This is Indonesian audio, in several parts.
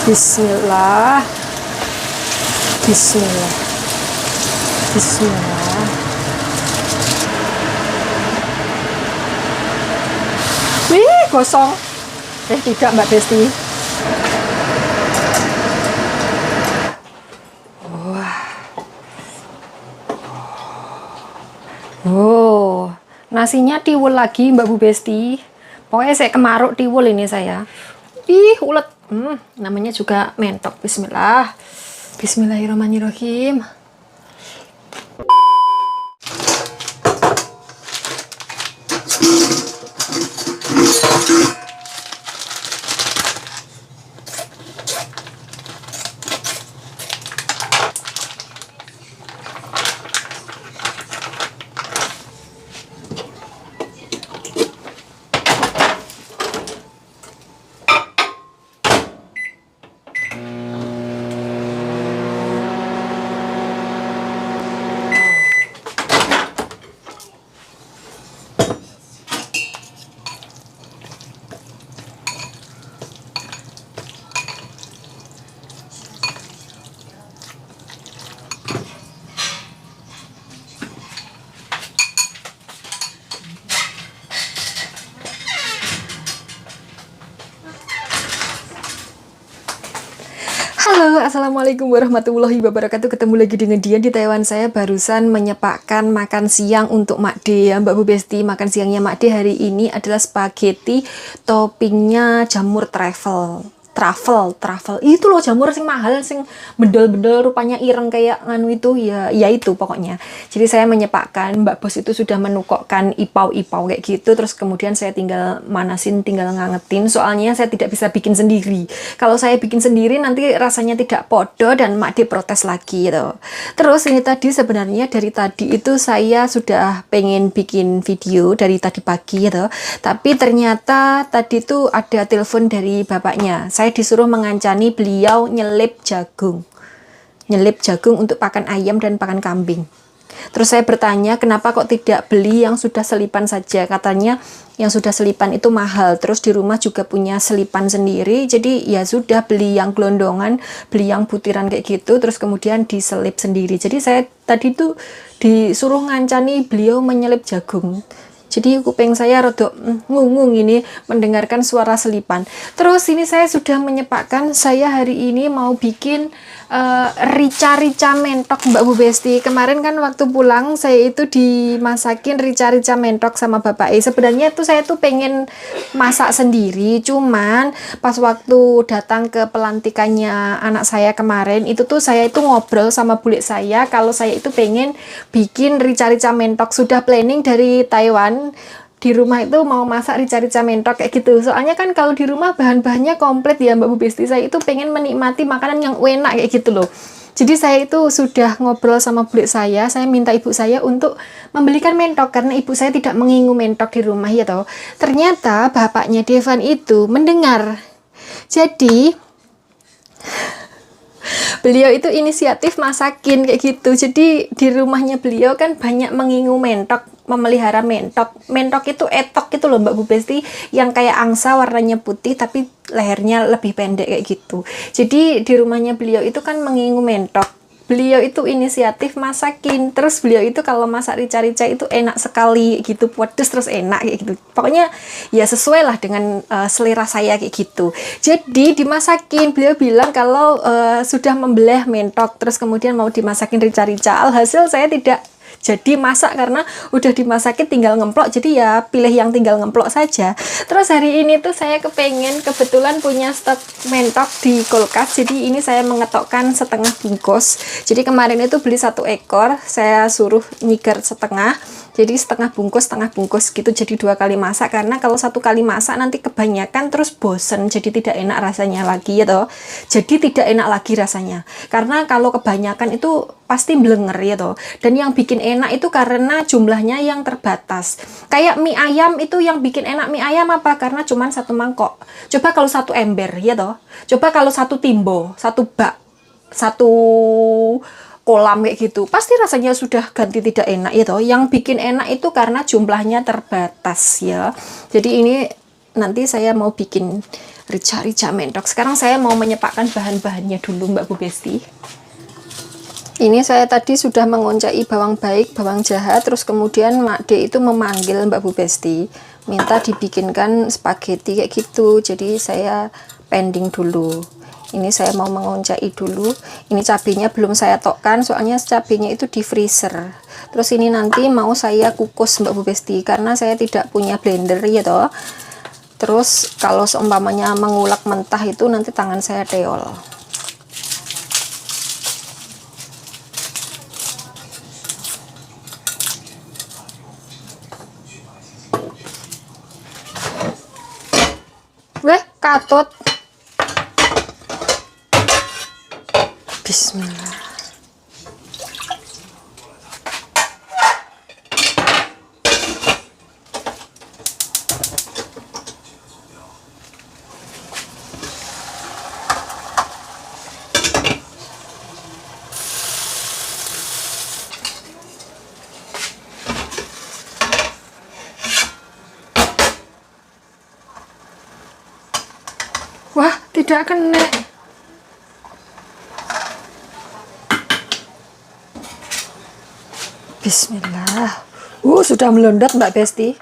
Bismillah. Bismillah. Bismillah. Wih, gosong. Tidak Mbak Besti. Wah. Oh, nasinya tiwul lagi Mbak Bu Besti. Pokoknya saya kemaruk tiwul ini saya. Ih, ulet. Namanya juga mentok. Bismillah. Bismillahirrahmanirrahim. Halo, assalamualaikum warahmatullahi wabarakatuh. Ketemu lagi dengan Dian di Taiwan. Saya barusan menyepakkan makan siang untuk Mak D ya Mbak Bu Besti. Makan siangnya Mak D hari ini adalah spaghetti toppingnya jamur truffle itu loh, jamur sing mahal, sing bendel-bendel rupanya ireng kayak nganu itu ya itu pokoknya. Jadi saya menyepakkan, Mbak Bos itu sudah menukokkan ipau-ipau kayak gitu, terus kemudian saya tinggal manasin, tinggal ngangetin. Soalnya saya tidak bisa bikin sendiri. Kalau saya bikin sendiri nanti rasanya tidak podo dan Mak D protes lagi gitu. Terus ini tadi sebenarnya dari tadi itu saya sudah pengen bikin video dari tadi pagi gitu. Tapi ternyata tadi tuh ada telepon dari bapaknya. Saya disuruh mengancani beliau nyelip jagung untuk pakan ayam dan pakan kambing. Terus saya bertanya kenapa kok tidak beli yang sudah selipan saja. Katanya yang sudah selipan itu mahal, terus di rumah juga punya selipan sendiri, jadi ya sudah beli yang gelondongan, beli yang butiran kayak gitu, terus kemudian diselip sendiri. Jadi saya tadi tuh disuruh ngancani beliau menyelip jagung. Jadi kuping saya rodok ngungung ini mendengarkan suara selipan. Terus ini saya sudah menyepakkan saya hari ini mau bikin rica-rica mentok Mbak Bu Besti. Kemarin kan waktu pulang saya itu dimasakin rica-rica mentok sama Bapak E. Sebenarnya itu saya tuh pengen masak sendiri, cuman pas waktu datang ke pelantikannya anak saya kemarin itu tuh saya itu ngobrol sama bule saya kalau saya itu pengen bikin rica-rica mentok. Sudah planning dari Taiwan, di rumah itu mau masak rica-rica mentok kayak gitu. Soalnya kan kalau di rumah bahan-bahannya komplit ya Mbak Bu Besti. Saya itu pengen menikmati makanan yang enak kayak gitu loh. Jadi saya itu sudah ngobrol sama bule saya minta ibu saya untuk membelikan mentok karena ibu saya tidak mengingu mentok di rumah ya toh. Ternyata bapaknya Devan itu mendengar. Jadi beliau itu inisiatif masakin kayak gitu. Jadi di rumahnya beliau kan banyak mengingu mentok, memelihara mentok. Mentok itu etok itu loh Mbak Bu Besti, yang kayak angsa warnanya putih tapi lehernya lebih pendek kayak gitu. Jadi di rumahnya beliau itu kan mengingu mentok. Beliau itu inisiatif masakin, terus beliau itu kalau masak rica-rica itu enak sekali gitu, pedes terus enak kayak gitu. Pokoknya ya sesuai lah dengan selera saya kayak gitu. Jadi dimasakin, beliau bilang kalau sudah membelah mentok, terus kemudian mau dimasakin rica-rica. Alhasil saya tidak jadi masak karena udah dimasakin tinggal ngemplok, jadi ya pilih yang tinggal ngemplok saja. Terus hari ini tuh saya kebetulan punya stok mentok di kulkas, jadi ini saya mengetokkan setengah bungkus. Jadi kemarin itu beli 1 ekor, saya suruh nyigar setengah, jadi setengah bungkus gitu, jadi 2 kali masak. Karena kalau 1 kali masak nanti kebanyakan terus bosen, jadi tidak enak rasanya lagi ya toh. Jadi tidak enak lagi rasanya karena kalau kebanyakan itu pasti blenger ya toh. Dan yang bikin enak itu karena jumlahnya yang terbatas. Kayak mie ayam itu yang bikin enak mie ayam apa? Karena cuma 1 mangkok. Coba kalau 1 ember ya toh. Coba kalau 1 timbo, 1 bak, 1 kolam kayak gitu, pasti rasanya sudah ganti tidak enak ya toh. Yang bikin enak itu karena jumlahnya terbatas ya. Jadi ini nanti saya mau bikin rica-rica mentok. Sekarang saya mau menyepakkan bahan-bahannya dulu Mbak Bu Besti. Ini saya tadi sudah mengoncai bawang baik, bawang jahat, terus kemudian Mak D itu memanggil Mbak Bu Besti, minta dibikinkan spaghetti kayak gitu. Jadi saya pending dulu. Ini saya mau mengoncai dulu. Ini cabenya belum saya tokkan, soalnya cabenya itu di freezer. Terus ini nanti mau saya kukus Mbak Bu Besti, karena saya tidak punya blender ya toh. Terus kalau seumpamanya mengulek mentah itu nanti tangan saya teol. Weh, katut. Bismillah. Wah, tidak kena. Bismillah. Sudah melonjak Mbak Besti.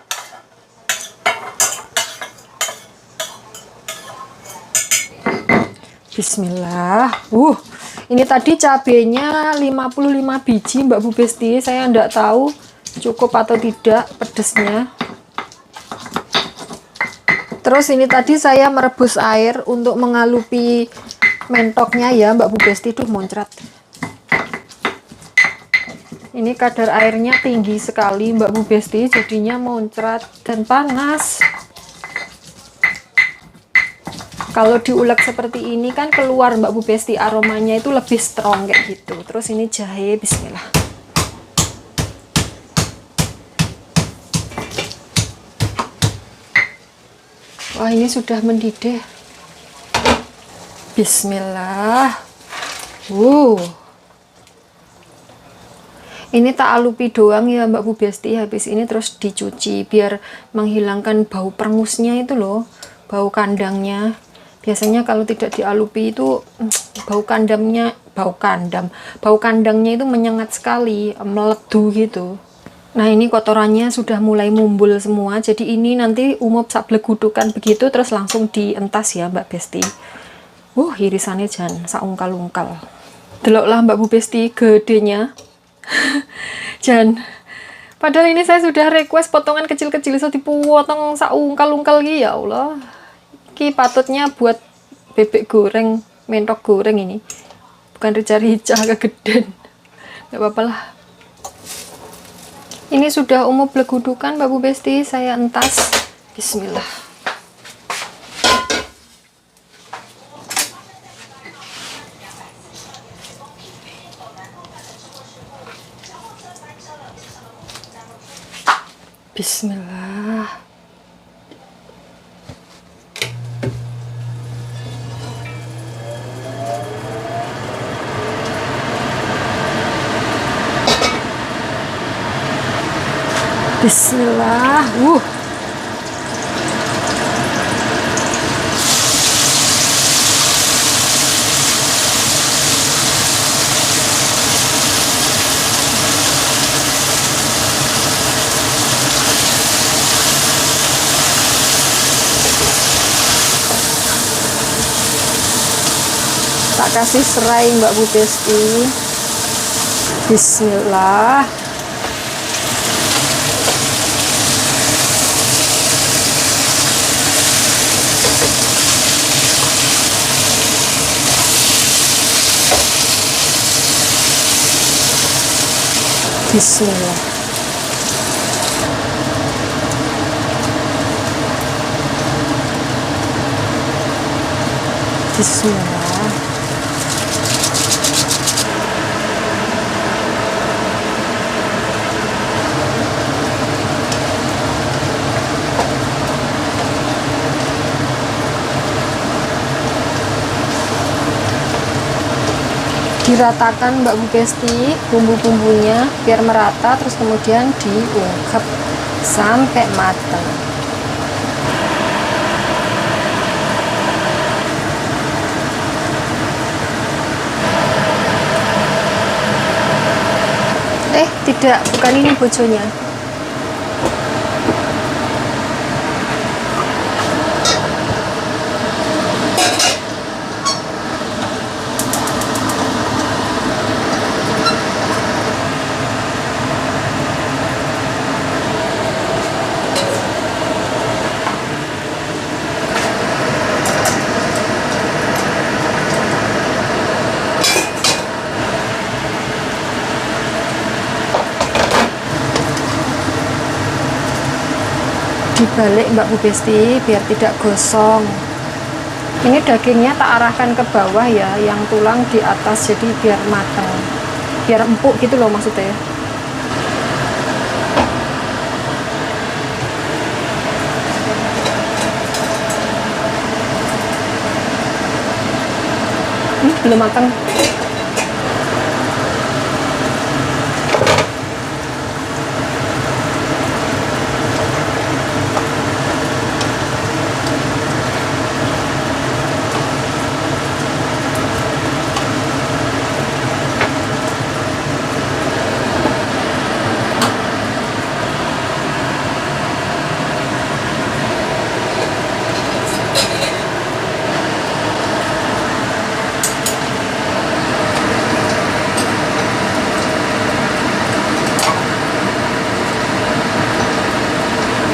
Bismillah. Ini tadi cabenya 55 biji Mbak Bu Besti. Saya enggak tahu cukup atau tidak pedesnya. Terus ini tadi saya merebus air untuk mengalupi mentoknya ya Mbak Bu Besti. Tuh moncrat. Ini kadar airnya tinggi sekali Mbak Bu Besti, jadinya moncrat dan panas. Kalau diulek seperti ini kan keluar Mbak Bu Besti, aromanya itu lebih strong kayak gitu. Terus ini jahe, bismillah. Wah, ini sudah mendidih. Bismillah. Ini tak alupi doang ya Mbak Bu Besti. Habis ini terus dicuci biar menghilangkan bau perengusnya itu loh, bau kandangnya. Biasanya kalau tidak dialupi itu bau kandangnya itu menyengat sekali, meledu gitu. Nah, ini kotorannya sudah mulai mumbul semua. Jadi ini nanti umup sak blegudukan begitu terus langsung dientas ya Mbak Besti. Irisannya jan saungkal-ungkal. Deloklah Mbak Bu Besti gedenya. Jan. Padahal ini saya sudah request potongan kecil-kecil so dipotong saungkal-ungkal iki ya Allah. Ki patutnya buat bebek goreng, mentok goreng ini. Bukan rica-rica kegedean. Gak apa-apa lah. Ini sudah umup blegudukan Mbak Bu Besti, saya entas. Bismillah. Bismillah. Bismillah. Tak kasih serai Mbak Bu Besti. Bismillah. Bismillah. Bismillah. Diratakan Mbak Bu Besti bumbu-bumbunya biar merata, terus kemudian diungkep sampai matang. tidak, bukan ini bojonya. Dibalik Mbak Bu Besti biar tidak gosong. Ini dagingnya tak arahkan ke bawah ya, yang tulang di atas, jadi biar matang, biar empuk gitu loh maksudnya. Belum matang.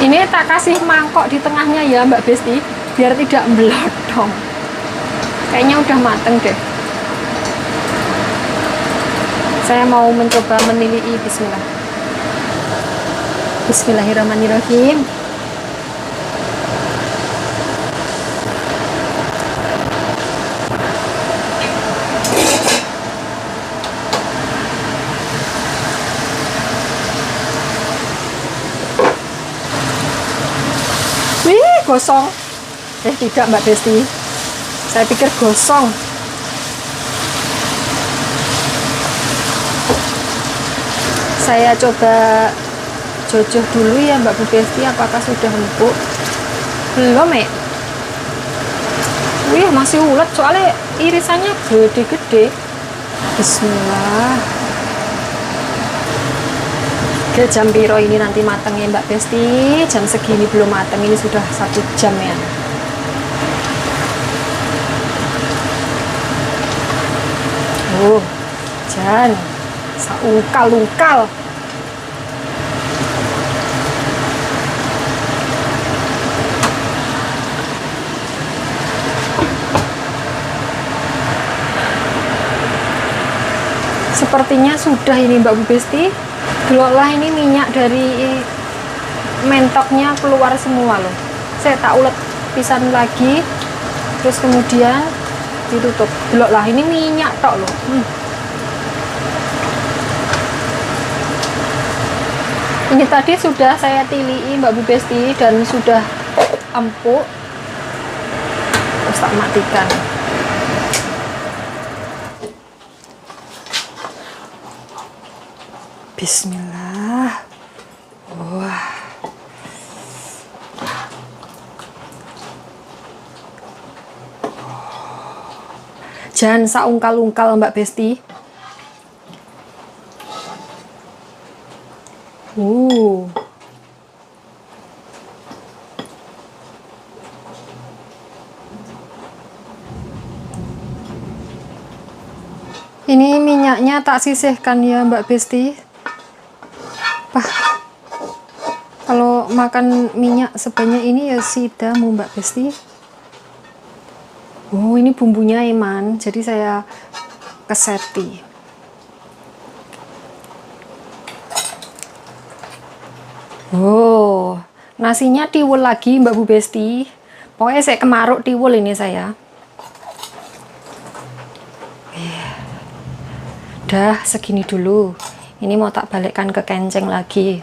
Ini tak kasih mangkok di tengahnya ya Mbak Besti, biar tidak melodong. Kayaknya udah mateng deh. Saya mau mencoba menilai. Bismillah. Bismillahirrahmanirrahim. Wih, gosong. Tidak Mbak Besti. Saya pikir gosong. Saya coba jojoh dulu ya Mbak Bu Besti, apakah sudah empuk? Belum ya? Wih, masih ulet soalnya irisannya gede-gede. Bismillah. Ke jam piro ini nanti matangnya Mbak Besti? Jam segini belum matang, ini sudah 1 jam ya. Jan saungkal-ungkal. Sepertinya sudah ini Mbak Bu Besti. Deloklah, ini minyak dari mentoknya keluar semua loh. Saya tak ulet pisan lagi, terus kemudian ditutup. Deloklah, ini minyak tok loh. Ini tadi sudah saya tilii Mbak Bu Besti dan sudah empuk. Terus tak matikan. Bismillah. Wah. Jangan saungkal-ungkal Mbak Besti. Ini minyaknya tak sisihkan ya Mbak Besti. Kalau makan minyak sebanyak ini ya sidamu Mbak Besti. Ini bumbunya Iman, jadi saya keseti. Nasinya tiwul lagi Mbak Bu Besti. Pokoknya saya kemaruk tiwul ini saya. Udah segini dulu. Ini mau tak balikkan ke kenceng lagi.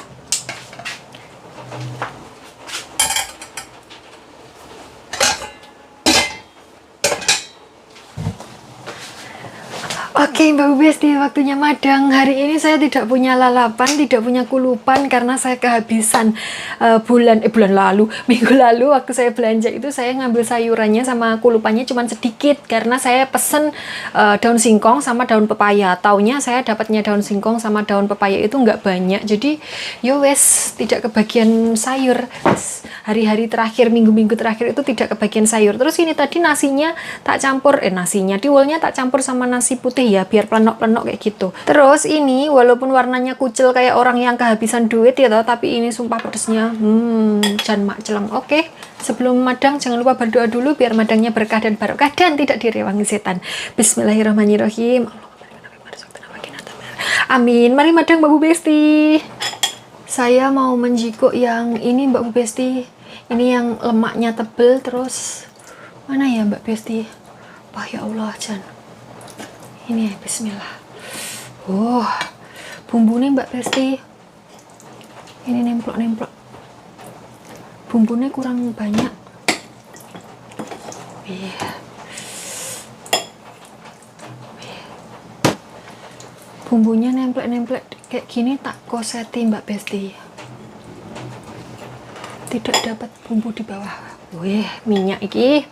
Oke Mbak Besti, waktunya madang. Hari ini saya tidak punya lalapan, tidak punya kulupan karena saya kehabisan bulan lalu, minggu lalu waktu saya belanja itu saya ngambil sayurannya sama kulupannya cuma sedikit karena saya pesen daun singkong sama daun pepaya. Taunya saya dapatnya daun singkong sama daun pepaya itu nggak banyak. Jadi yo wes tidak kebagian sayur. Hari-hari terakhir, minggu-minggu terakhir itu tidak kebagian sayur. Terus ini tadi nasinya tak campur, nasinya tiwulnya tak campur sama nasi putih ya, biar plenok-plenok kayak gitu. Terus ini walaupun warnanya kucel kayak orang yang kehabisan duit ya toh, tapi ini sumpah pedesnya jan mak celeng. Oke, sebelum madang jangan lupa berdoa dulu biar madangnya berkah dan barokah dan tidak direwangi setan. Bismillahirrahmanirrahim. Amin. Mari madang Mbak Bu Besti. Saya mau menjikuk yang ini Mbak Bu Besti. Ini yang lemaknya tebel. Terus mana ya Mbak Besti? Wah ya Allah Jan. Ini bismillah. Bumbunya Mbak Besti. Ini nemplok-nemplok. Bumbunya kurang banyak. Bumbunya nemplek-nemplek kayak gini tak koseti Mbak Besti. Tidak dapat bumbu di bawah. Wih, minyak iki.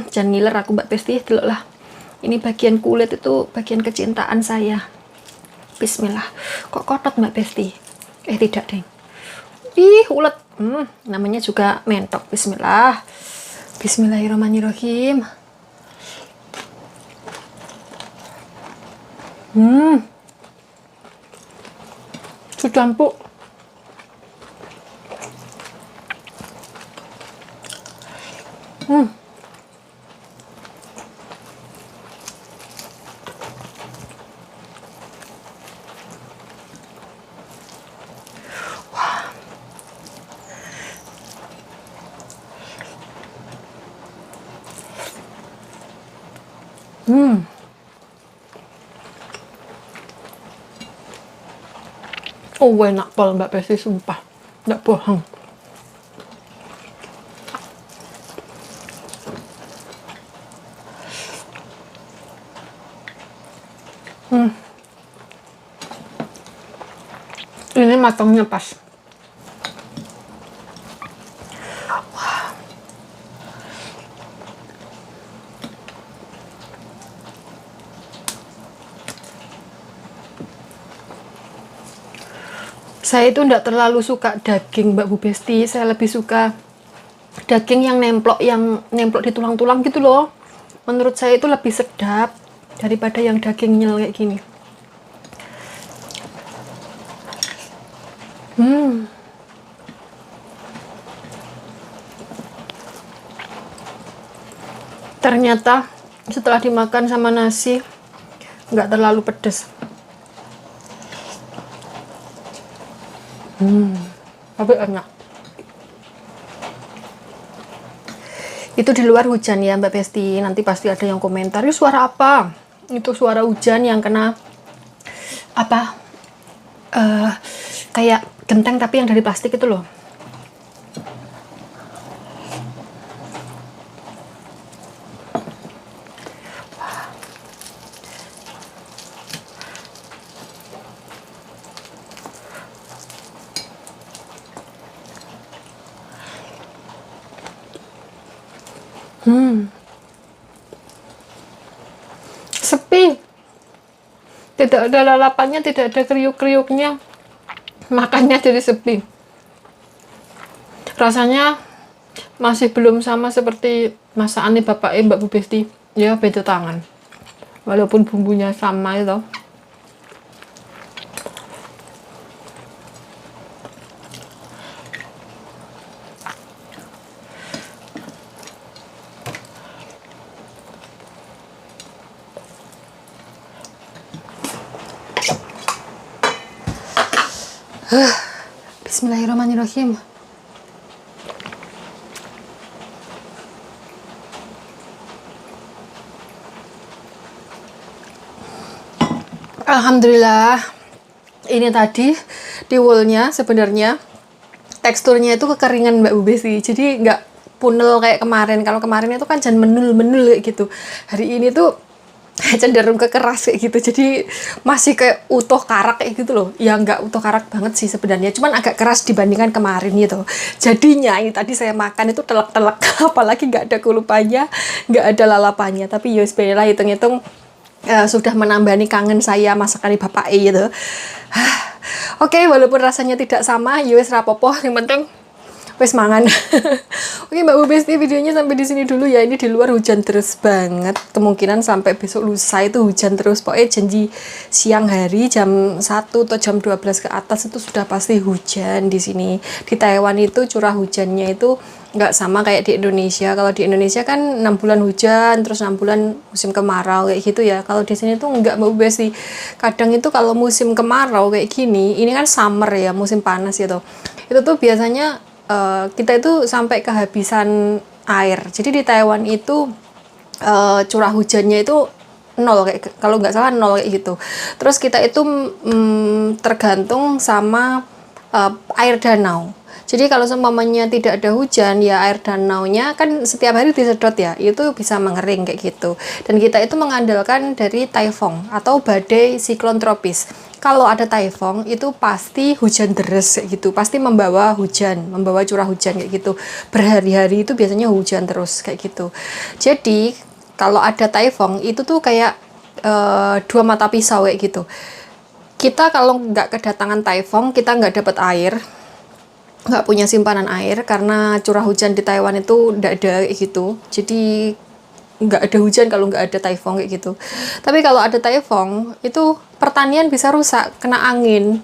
Jangan ngiler aku Mbak Besti, delok lah. Ini bagian kulit itu bagian kecintaan saya. Bismillah. Kok kotot Mbak Besti? Tidak deng. Ih, ulet. Namanya juga mentok. Bismillah. Bismillahirrahmanirrahim. Sudah empuk. Oh enak pol Mbak Besti, sumpah nggak bohong. Ini matangnya pas. Saya itu enggak terlalu suka daging Mbak Bu Besti. Saya lebih suka daging yang nemplok di tulang-tulang gitu loh. Menurut saya itu lebih sedap daripada yang daging nyel kayak gini. Ternyata setelah dimakan sama nasi nggak terlalu pedes. Tapi enak. Itu di luar hujan ya Mbak Besti. Nanti pasti ada yang komentar, "Ini suara apa?" Itu suara hujan yang kena apa? Kayak genteng tapi yang dari plastik itu loh. Sepi, tidak ada lalapannya, tidak ada kriuk-kriuknya, makannya jadi sepi. Rasanya masih belum sama seperti masakan bapak Mbak Bu Besti, ya beda tangan walaupun bumbunya sama itu. Bismillahirrahmanirrahim. Alhamdulillah. Ini tadi tiwulnya sebenarnya teksturnya itu kekeringan Mbak Bu Besti, jadi nggak punel kayak kemarin. Kalau kemarin itu kan jangan menul-menul kayak gitu, hari ini tuh cenderung ke keras kayak gitu, jadi masih kayak utuh karak kayak gitu loh. Ya nggak utuh karak banget sih sebenarnya, cuman agak keras dibandingkan kemarin gitu. Jadinya ini tadi saya makan itu telak-telak apalagi nggak ada kulupannya, nggak ada lalapannya, tapi ya lah, hitung-hitung sudah menambani kangen saya masakan bapak gitu. Oke, walaupun rasanya tidak sama, yowes rapopo, yang penting wes mangan. Oke Mbak Bu Besti, videonya sampai di sini dulu ya. Ini di luar hujan terus banget. Kemungkinan sampai besok lusa itu hujan terus. Pokoknya janji siang hari jam 1 atau jam 12 ke atas itu sudah pasti hujan di sini. Di Taiwan itu curah hujannya itu nggak sama kayak di Indonesia. Kalau di Indonesia kan 6 bulan hujan, terus 6 bulan musim kemarau kayak gitu ya. Kalau di sini tuh nggak, Mbak Bu Besti. Kadang itu kalau musim kemarau kayak gini, ini kan summer ya, musim panas gitu. Itu tuh biasanya kita itu sampai kehabisan air. Jadi di Taiwan itu curah hujannya itu nol, kayak kalau nggak salah nol kayak gitu. Terus kita itu tergantung sama air danau. Jadi kalau seumpamanya tidak ada hujan, ya air danaunya kan setiap hari disedot ya, itu bisa mengering kayak gitu. Dan kita itu mengandalkan dari taifong atau badai siklon tropis. Kalau ada taifong itu pasti hujan deras kayak gitu, pasti membawa hujan, membawa curah hujan kayak gitu. Berhari-hari itu biasanya hujan terus kayak gitu. Jadi kalau ada taifong itu tuh kayak dua mata pisau kayak gitu. Kita kalau nggak kedatangan taifong, kita nggak dapat air, nggak punya simpanan air karena curah hujan di Taiwan itu nggak ada kayak gitu. Jadi nggak ada hujan kalau nggak ada taifong kayak gitu. Tapi kalau ada taifong itu pertanian bisa rusak, kena angin.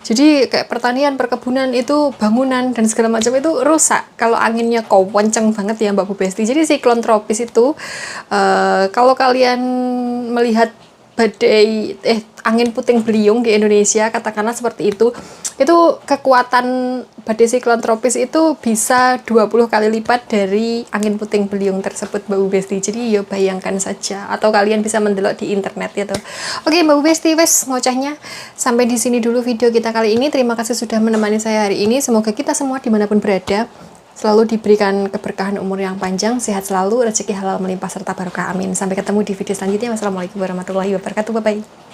Jadi kayak pertanian, perkebunan itu, bangunan dan segala macam itu rusak kalau anginnya kenceng banget ya Mbak Bu Besti. Jadi siklon tropis itu kalau kalian melihat badai angin puting beliung di Indonesia katakanlah seperti itu kekuatan badai siklon tropis itu bisa 20 kali lipat dari angin puting beliung tersebut Mbak Bu Besti. Jadi ya bayangkan saja, atau kalian bisa mendelok di internet gitu. Oke Mbak Bu Besti, wes ngocehnya sampai di sini dulu video kita kali ini. Terima kasih sudah menemani saya hari ini. Semoga kita semua dimanapun berada selalu diberikan keberkahan umur yang panjang, sehat selalu, rezeki halal melimpah serta barokah, amin. Sampai ketemu di video selanjutnya. Wassalamualaikum warahmatullahi wabarakatuh. Bye bye.